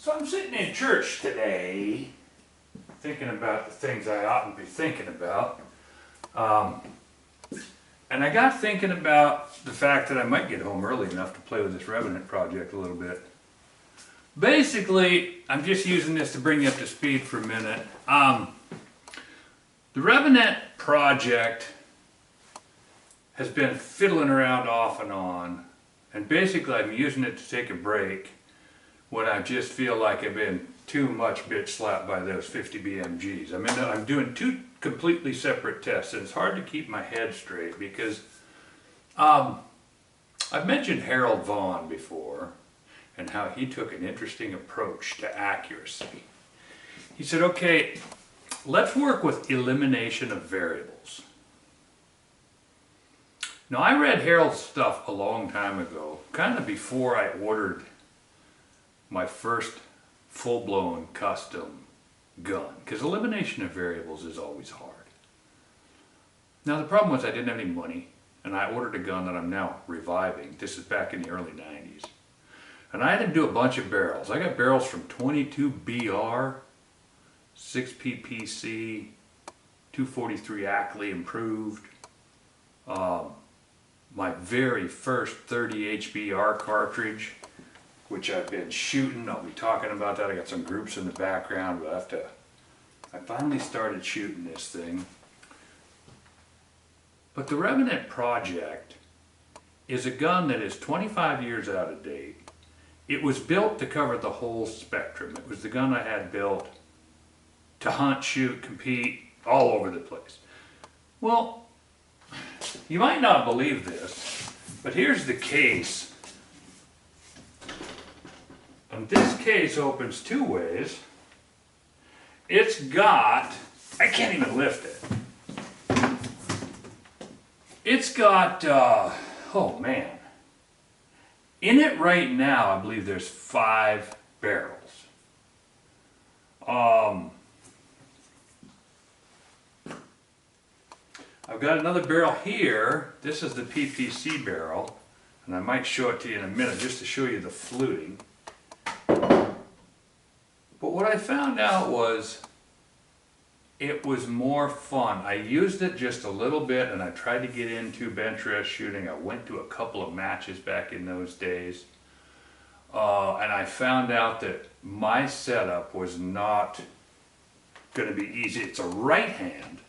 So I'm sitting in church today, thinking about the things I oughtn't be thinking about. And I got thinking about the fact that I might get home early enough to play with this Revenant project a little bit. Basically, I'm just using this to bring you up to speed for a minute. The Revenant project has been fiddling around off and on, and basically I'm using it to take a break when I just feel like I've been too much bitch slapped by those 50 BMGs. I mean, I'm doing two completely separate tests, and it's hard to keep my head straight because I've mentioned Harold Vaughn before and how he took an interesting approach to accuracy. He said, okay, let's work with elimination of variables. Now, I read Harold's stuff a long time ago, kind of before I ordered my first full-blown custom gun, because elimination of variables is always hard. Now, the problem was I didn't have any money, and I ordered a gun that I'm now reviving. This is back in the early 90s. And I had to do a bunch of barrels. I got barrels from 22BR, 6PPC, 243 Ackley improved, my very first 30 HBR cartridge, which I've been shooting. I'll be talking about that. I got some groups in the background, but I finally started shooting this thing. But the Revenant project is a gun that is 25 years out of date. It was built to cover the whole spectrum. It was the gun I had built to hunt, shoot, compete, all over the place. Well, you might not believe this, but here's the case. And this case opens two ways. It's got, I can't even lift it. It's got, oh man. In it right now, I believe there's 5 barrels. I've got another barrel here. This is the PPC barrel, and I might show it to you in a minute just to show you the fluting. But what I found out was it was more fun. I used it just a little bit, and I tried to get into bench rest shooting. I went to a couple of matches back in those days, and I found out that my setup was not going to be easy. It's a right hand,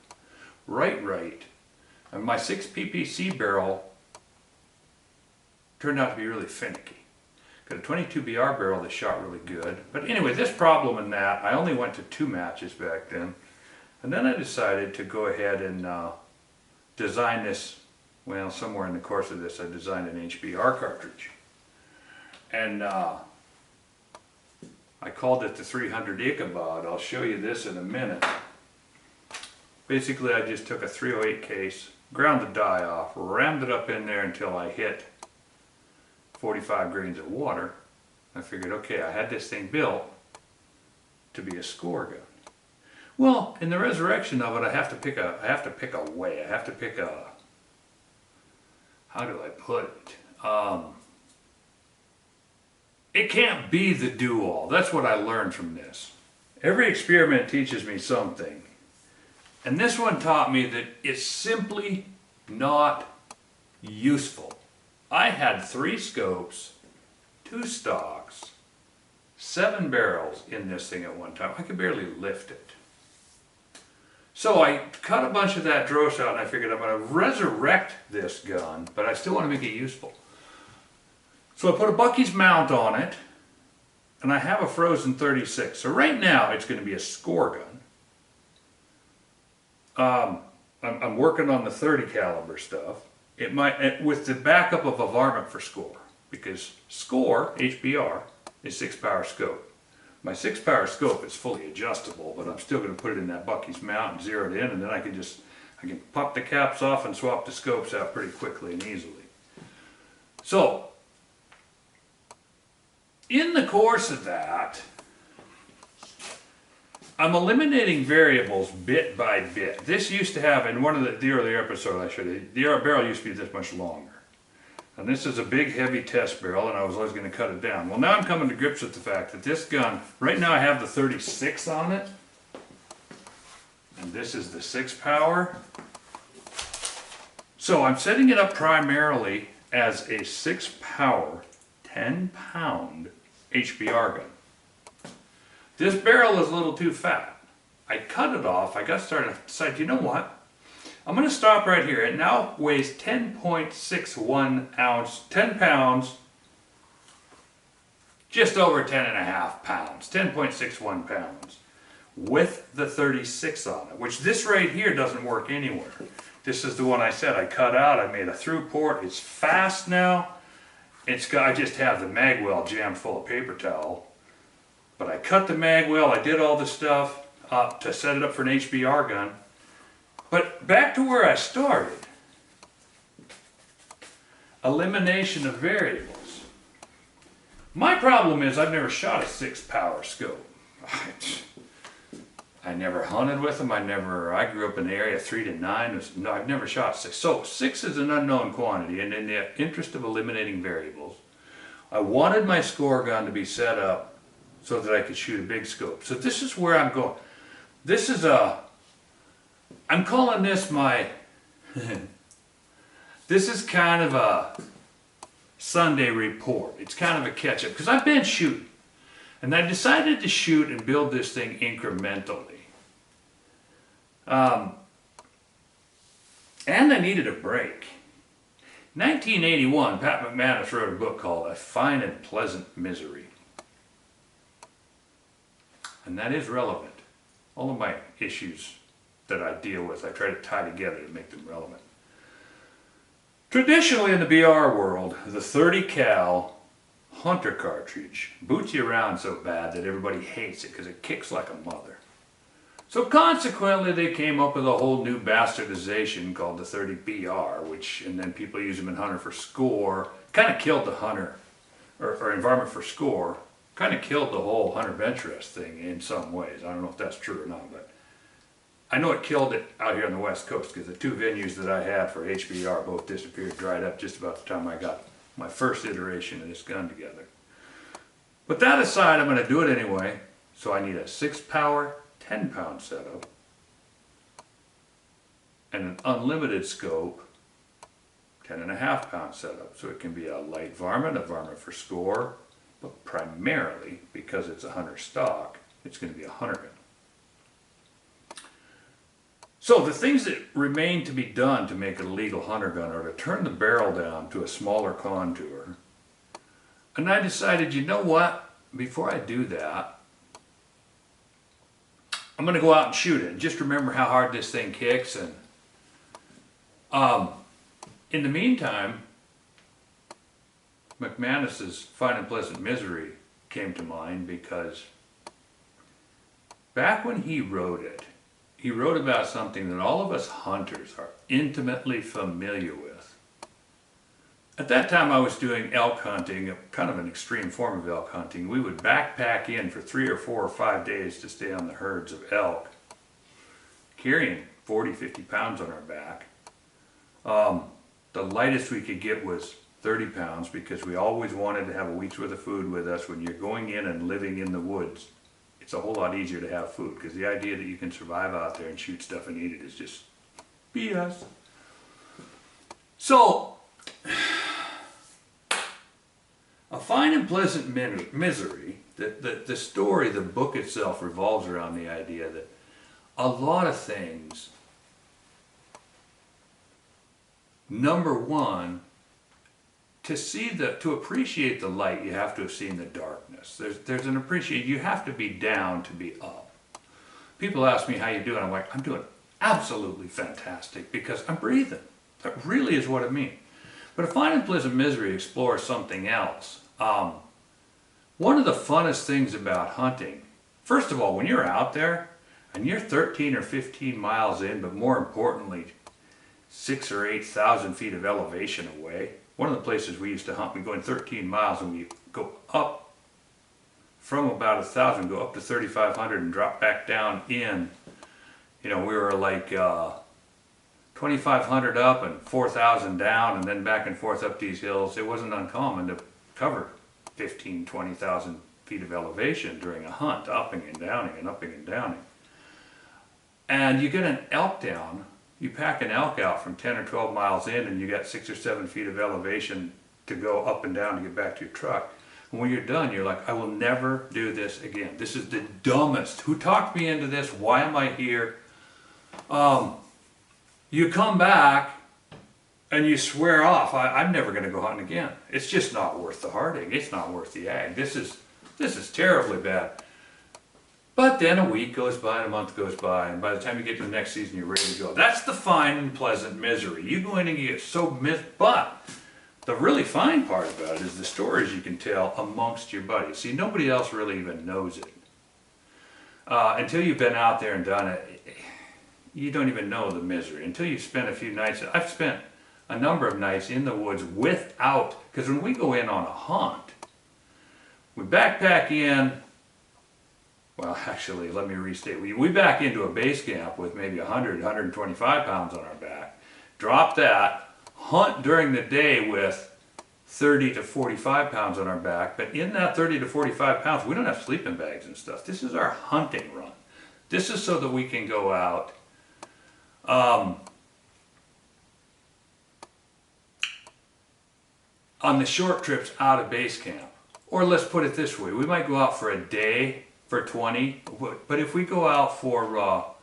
right, and my 6 PPC barrel turned out to be really finicky. Got a 22BR barrel that shot really good. But anyway, this problem in that, I only went to 2 matches back then. And then I decided to go ahead and design this, well, somewhere in the course of this, I designed an HBR cartridge. And I called it the 300 Ichabod. I'll show you this in a minute. Basically, I just took a 308 case, ground the die off, rammed it up in there until I hit 45 grains of water. I figured, okay, I had this thing built to be a score gun. Well, in the resurrection of it, I have to pick a way. I have to pick a, how do I put it? It can't be the do-all. That's what I learned from this. Every experiment teaches me something. And this one taught me that it's simply not useful. I had 3 scopes, 2 stocks, 7 barrels in this thing at one time. I could barely lift it. So I cut a bunch of that dross out, and I figured I'm going to resurrect this gun, but I still want to make it useful. So I put a Bucky's mount on it, and I have a frozen 36. So right now it's going to be a score gun. I'm working on the 30 caliber stuff. It might, with the backup of a varmint for score, because score, HBR, is 6-power scope. My 6-power scope is fully adjustable, but I'm still going to put it in that Bucky's mount and zero it in, and then I can pop the caps off and swap the scopes out pretty quickly and easily. So, in the course of that, I'm eliminating variables bit by bit. This used to have, in one of the earlier episodes I showed you, the barrel used to be this much longer. And this is a big heavy test barrel, and I was always going to cut it down. Well, now I'm coming to grips with the fact that this gun, right now I have the 36 on it, and this is the 6 power. So I'm setting it up primarily as a 6 power, 10-pound HBR gun. This barrel is a little too fat. I cut it off, I got started, I decided, you know what? I'm going to stop right here. It now weighs 10.61 ounce, 10 pounds, just over 10.5 pounds, 10.61 pounds, with the 36 on it, which this right here doesn't work anywhere. This is the one I said I cut out. I made a through port. It's fast now. I just have the mag well jammed full of paper towel. But I cut the mag well. I did all the stuff to set it up for an HBR gun. But back to where I started. Elimination of variables. My problem is I've never shot a 6 power scope. I never hunted with them. I grew up in the area 3 to 9. No, I've never shot 6. So 6 is an unknown quantity, and in the interest of eliminating variables, I wanted my score gun to be set up so that I could shoot a big scope. So this is where I'm going. This is I'm calling this my, this is kind of a Sunday report. It's kind of a catch-up, because I've been shooting. And I decided to shoot and build this thing incrementally. And I needed a break. 1981, Pat McManus wrote a book called A Fine and Pleasant Misery. And that is relevant. All of my issues that I deal with, I try to tie together to make them relevant. Traditionally in the BR world, the 30 cal hunter cartridge boots you around so bad that everybody hates it because it kicks like a mother. So consequently they came up with a whole new bastardization called the 30 BR, and then people use them in hunter for score. Kind of killed the hunter, or environment for score, kind of killed the whole hunter bench rest thing in some ways. I don't know if that's true or not, but I know it killed it out here on the West Coast, because the 2 venues that I had for HBR both disappeared, dried up just about the time I got my first iteration of this gun together. But that aside, I'm going to do it anyway. So I need a 6 power, 10 pound setup, and an unlimited scope, 10.5 pound setup. So it can be a light varmint, a varmint for score, but primarily, because it's a hunter stock, it's going to be a hunter gun. So the things that remain to be done to make it a legal hunter gun are to turn the barrel down to a smaller contour. And I decided, you know what, before I do that, I'm going to go out and shoot it. Just remember how hard this thing kicks. And in the meantime, McManus's Fine and Pleasant Misery came to mind, because back when he wrote it, he wrote about something that all of us hunters are intimately familiar with. At that time I was doing elk hunting, kind of an extreme form of elk hunting. We would backpack in for 3 or 4 or 5 days to stay on the herds of elk, carrying 40, 50 pounds on our back. The lightest we could get was 30 pounds, because we always wanted to have a week's worth of food with us. When you're going in and living in the woods, it's a whole lot easier to have food, because the idea that you can survive out there and shoot stuff and eat it is just BS. So, A Fine and Pleasant Misery, the story, the book itself revolves around the idea that a lot of things, number one, to appreciate the light, you have to have seen the darkness. There's an appreciation. You have to be down to be up. People ask me how you doing. I'm like, I'm doing absolutely fantastic, because I'm breathing. That really is what it means. But A Fine and Pleasant Misery explores something else. One of the funnest things about hunting, first of all, when you're out there and you're 13 or 15 miles in, but more importantly, 6,000 or 8,000 feet of elevation away. One of the places we used to hunt, we go in 13 miles and we go up from about 1,000, go up to 3,500 and drop back down in, we were like 2,500 up and 4,000 down and then back and forth up these hills, it wasn't uncommon to cover 15, 20,000 feet of elevation during a hunt, upping and downing and upping and downing. And you get an elk down, you pack an elk out from 10 or 12 miles in and you got 6 or 7 feet of elevation to go up and down to get back to your truck. And when you're done, you're like, I will never do this again. This is the dumbest. Who talked me into this? Why am I here? You come back and you swear off, I'm never going to go hunting again. It's just not worth the heartache. It's not worth the ag. This is terribly bad. But then a week goes by and a month goes by, and by the time you get to the next season, you're ready to go. That's the fine and pleasant misery. You go in and you get so but the really fine part about it is the stories you can tell amongst your buddies. See, nobody else really even knows it. Until you've been out there and done it, you don't even know the misery. Until you've spent a few nights. I've spent a number of nights in the woods without, because when we go in on a hunt, we backpack in, well actually let me restate, we back into a base camp with maybe 100, 125 pounds on our back, drop that, hunt during the day with 30 to 45 pounds on our back, but in that 30 to 45 pounds we don't have sleeping bags and stuff. This is our hunting run. This is so that we can go out on the short trips out of base camp. Or let's put it this way, we might go out for a day for 20, but if we go out for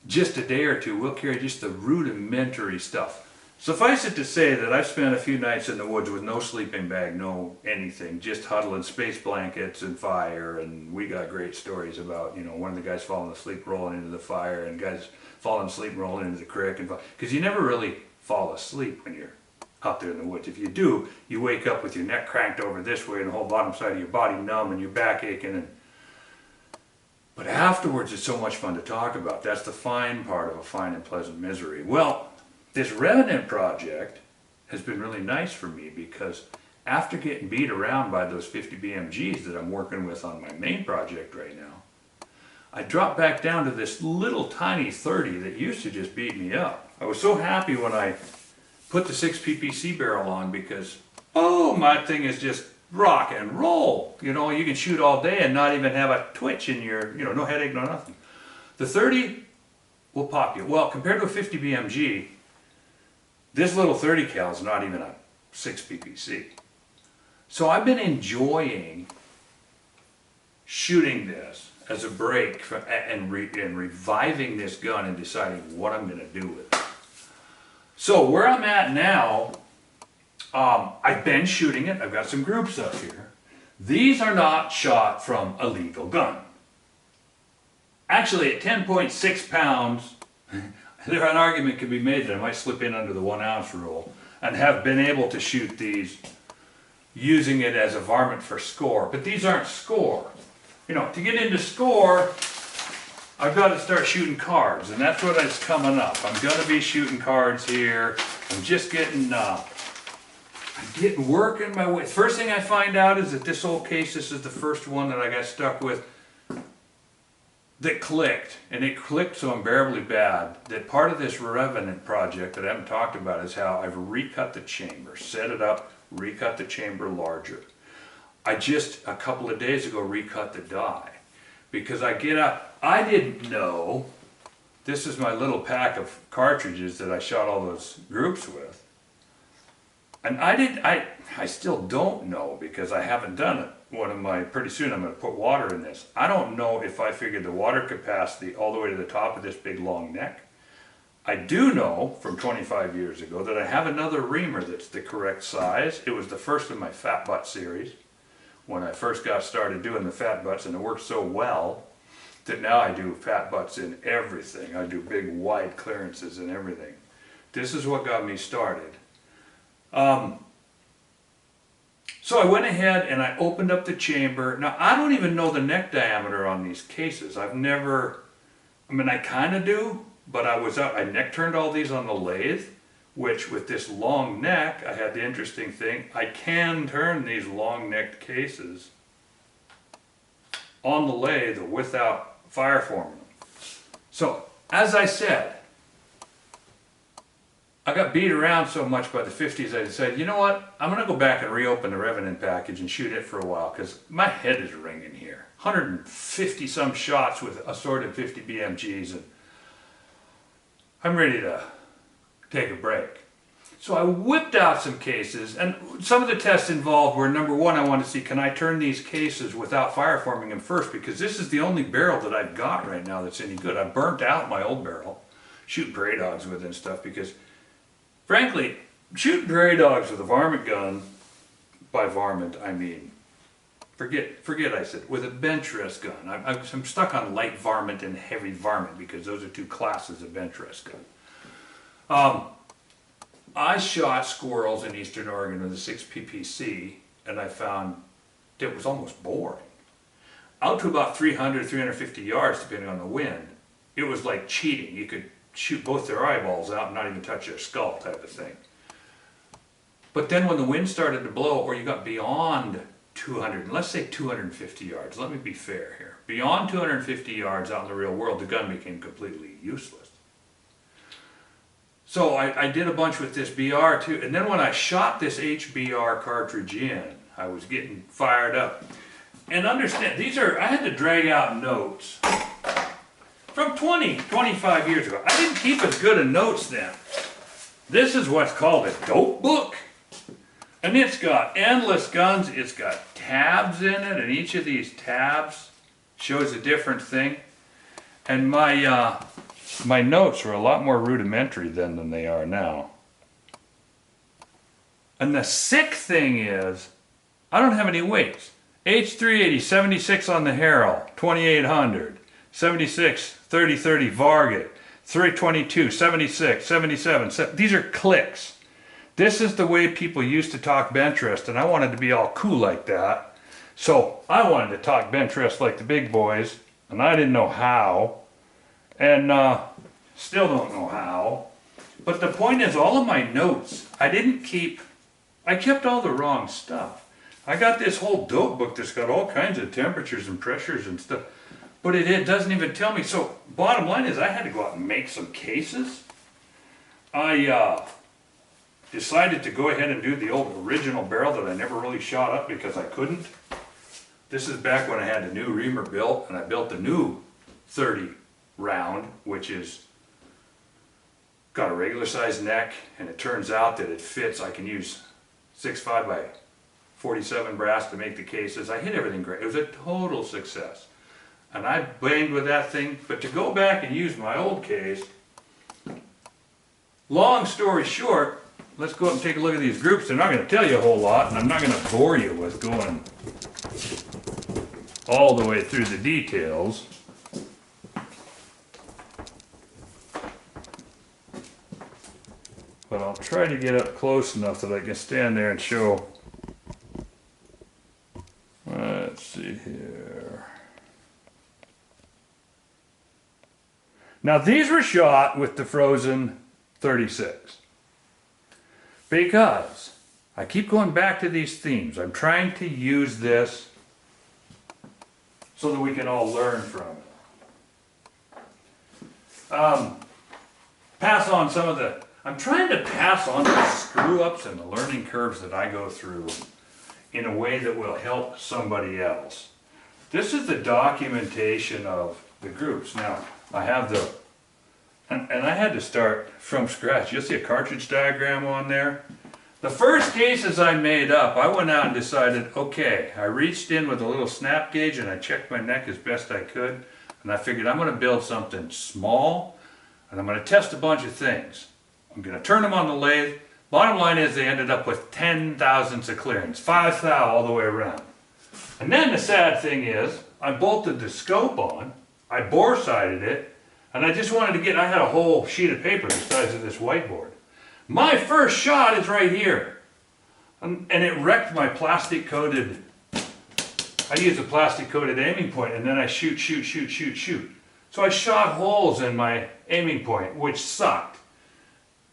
just a day or two, we'll carry just the rudimentary stuff. Suffice it to say that I've spent a few nights in the woods with no sleeping bag, no anything, just huddling space blankets and fire, and we got great stories about, you know, one of the guys falling asleep rolling into the fire and guys falling asleep rolling into the creek, and because you never really fall asleep when you're out there in the woods. If you do, you wake up with your neck cranked over this way and the whole bottom side of your body numb and your back aching. But afterwards it's so much fun to talk about. That's the fine part of a fine and pleasant misery. Well, this Revenant project has been really nice for me because after getting beat around by those 50 BMGs that I'm working with on my main project right now, I dropped back down to this little tiny 30 that used to just beat me up. I was so happy when I put the 6 PPC barrel on because, oh, my thing is just rock and roll. You know, you can shoot all day and not even have a twitch in your, you know, no headache, no nothing. The 30 will pop you. Well, compared to a 50 BMG, this little 30 cal is not even a 6 PPC. So I've been enjoying shooting this as a break and reviving this gun and deciding what I'm going to do with it. So where I'm at now, I've been shooting it. I've got some groups up here. These are not shot from a legal gun. Actually, at 10.6 pounds, there an argument could be made that I might slip in under the 1 ounce rule and have been able to shoot these using it as a varmint for score. But these aren't score. You know, to get into score, I've got to start shooting cards, and that's what is coming up. I'm going to be shooting cards here. I'm just getting working my way. First thing I find out is that this old case, this is the first one that I got stuck with that clicked, and it clicked so unbearably bad that part of this Revenant project that I haven't talked about is how I've recut the chamber, set it up, recut the chamber larger. I just a couple of days ago recut the die because I didn't know, this is my little pack of cartridges that I shot all those groups with. And I still don't know because I haven't done it. Pretty soon I'm going to put water in this. I don't know if I figured the water capacity all the way to the top of this big long neck. I do know from 25 years ago that I have another reamer that's the correct size. It was the first in my fat butt series when I first got started doing the fat butts, and it worked so well that now I do fat butts in everything. I do big wide clearances and everything. This is what got me started. So I went ahead and I opened up the chamber. Now I don't even know the neck diameter on these cases. I kind of do, but I neck turned all these on the lathe, which with this long neck, I had the interesting thing, I can turn these long necked cases on the lathe without fire forming them. So as I said, I got beat around so much by the 50s, I decided, you know what? I'm going to go back and reopen the Revenant package and shoot it for a while, because my head is ringing here. 150 some shots with assorted 50 BMGs, and I'm ready to take a break. So I whipped out some cases, and some of the tests involved were, number one, I wanted to see, can I turn these cases without fire forming them first, because this is the only barrel that I've got right now that's any good. I burnt out my old barrel, shooting prairie dogs with it and stuff, because frankly, shooting prairie dogs with a varmint gun, by varmint I mean, forget I said, with a bench rest gun. I'm stuck on light varmint and heavy varmint because those are two classes of bench rest gun. I shot squirrels in eastern Oregon with a 6 PPC, and I found it was almost boring. Out to about 300, 350 yards, depending on the wind, it was like cheating. You could shoot both their eyeballs out and not even touch their skull type of thing. But then when the wind started to blow, or you got beyond 200, let's say 250 yards, let me be fair here. Beyond 250 yards out in the real world, the gun became completely useless. So I did a bunch with this BR too, and then when I shot this HBR cartridge in, I was getting fired up. And understand, I had to drag out notes from 20, 25 years ago. I didn't keep as good of notes then. This is what's called a dope book. And it's got endless guns, it's got tabs in it, and each of these tabs shows a different thing. And my notes were a lot more rudimentary then than they are now. And the sick thing is, I don't have any weights. H380, 76 on the Harrell, 2800, 76, 30-30 Varget, 322, 76, 77, these are clicks. This is the way people used to talk bench rest, and I wanted to be all cool like that. So I wanted to talk bench rest like the big boys, and I didn't know how. And still don't know how. But the point is, all of my notes, I kept all the wrong stuff. I got this whole dope book that's got all kinds of temperatures and pressures and stuff, but it doesn't even tell me. So bottom line is, I had to go out and make some cases. I decided to go ahead and do the old original barrel that I never really shot up because I couldn't. This is back when I had the new reamer built, and I built the new 30 round, which is got a regular size neck, and it turns out that it fits. I can use 6.5 by 47 brass to make the cases. I hit everything great. It was a total success. And I banged with that thing, but to go back and use my old case, long story short, let's go up and take a look at these groups. They're not going to tell you a whole lot, and I'm not going to bore you with going all the way through the details. But I'll try to get up close enough that I can stand there and show. Let's see here. Now these were shot with the frozen 36. Because I keep going back to these themes. I'm trying to use this so that we can all learn from it. Pass on some of the... I'm trying to pass on the screw-ups and the learning curves that I go through in a way that will help somebody else. This is the documentation of the groups. Now, I have the... And I had to start from scratch. You'll see a cartridge diagram on there. The first cases I made up, I went out and decided, okay, I reached in with a little snap gauge and I checked my neck as best I could. And I figured I'm going to build something small, and I'm going to test a bunch of things. I'm going to turn them on the lathe. Bottom line is, they ended up with 10 thousandths of clearance, 5 thou all the way around. And then the sad thing is, I bolted the scope on, I bore sided it, and I just wanted to get, I had a whole sheet of paper the size of this whiteboard. My first shot is right here. And it wrecked my plastic coated, I used a plastic coated aiming point, and then I shoot. So I shot holes in my aiming point, which sucked.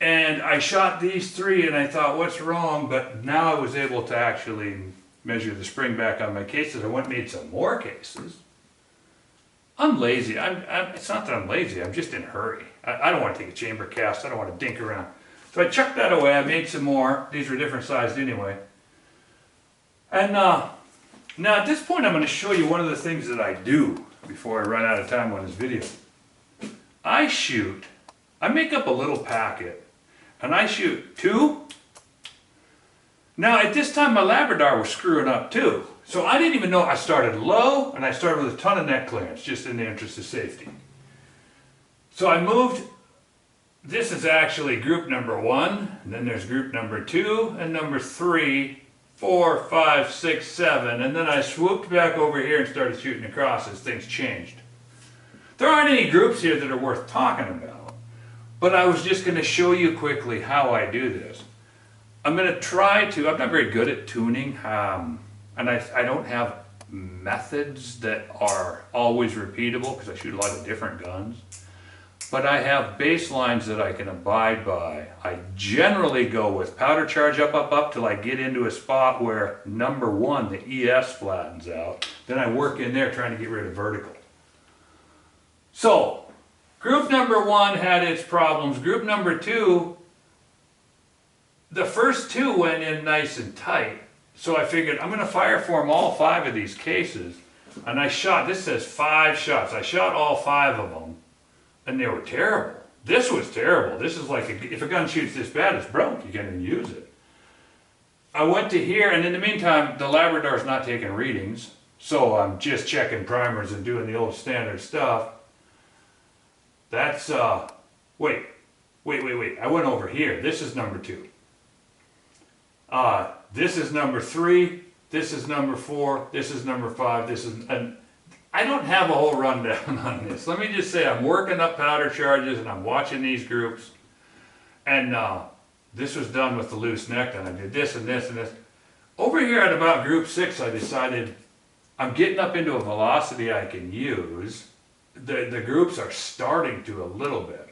And I shot these 3 and I thought, what's wrong? But now I was able to actually measure the spring back on my cases. I went and made some more cases. I'm lazy. It's not that I'm lazy, I'm just in a hurry. I don't want to take a chamber cast, I don't want to dink around. So I chucked that away, I made some more. These were different sized anyway. And now at this point I'm going to show you one of the things that I do before I run out of time on this video. I make up a little packet and I shoot 2. Now at this time my Labrador was screwing up too. So I didn't even know. I started low and I started with a ton of net clearance just in the interest of safety. So I moved. This is actually group number 1, and then there's group number 2 and number 3, 4, 5, 6, 7, and then I swooped back over here and started shooting across as things changed. There aren't any groups here that are worth talking about, but I was just going to show you quickly how I do this. I'm going to try to, I'm not very good at tuning, and I don't have methods that are always repeatable because I shoot a lot of different guns. But I have baselines that I can abide by. I generally go with powder charge up till I get into a spot where number 1, the ES flattens out. Then I work in there trying to get rid of vertical. So, group number 1 had its problems. Group number 2, the first 2 went in nice and tight. So I figured I'm going to fire form all 5 of these cases. And I shot, this says 5 shots. I shot all 5 of them. And they were terrible. This was terrible. This is like, if a gun shoots this bad, it's broke. You can't even use it. I went to here, and in the meantime, the Labrador's not taking readings. So I'm just checking primers and doing the old standard stuff. That's, wait. I went over here. This is number 2. This is number 3. This is number 4. This is number 5. This is, and I don't have a whole rundown on this. Let me just say I'm working up powder charges and I'm watching these groups. And this was done with the loose neck, and I did this and this and this. Over here at about group 6, I decided I'm getting up into a velocity I can use. The groups are starting to a little bit.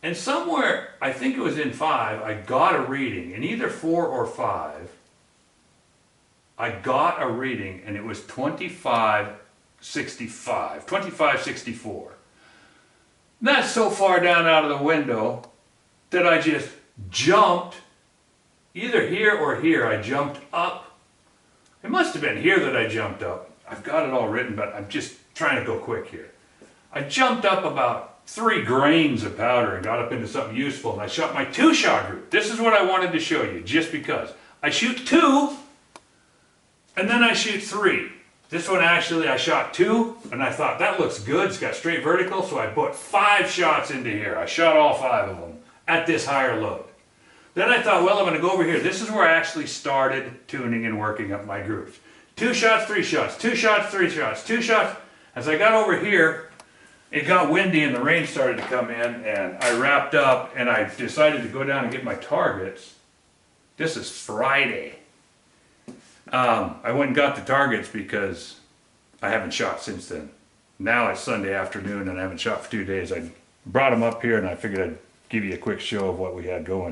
And somewhere, I think it was in 5, I got a reading. In either 4 or 5, I got a reading, and it was 2564. That's so far down out of the window that I just jumped, either here or here, I jumped up. It must have been here that I jumped up. I've got it all written, but I'm just trying to go quick here. I jumped up about 3 grains of powder and got up into something useful, and I shot my 2-shot group. This is what I wanted to show you, just because. I shoot 2, and then I shoot 3. This one actually, I shot 2, and I thought, that looks good, it's got straight vertical, so I put 5 shots into here. I shot all 5 of them at this higher load. Then I thought, well, I'm going to go over here. This is where I actually started tuning and working up my groups. 2 shots, 3 shots, 2 shots, 3 shots, 2 shots. As I got over here, it got windy and the rain started to come in, and I wrapped up, and I decided to go down and get my targets. This is Friday. I went and got the targets because I haven't shot since then. Now it's Sunday afternoon and I haven't shot for 2 days. I brought them up here and I figured I'd give you a quick show of what we had going.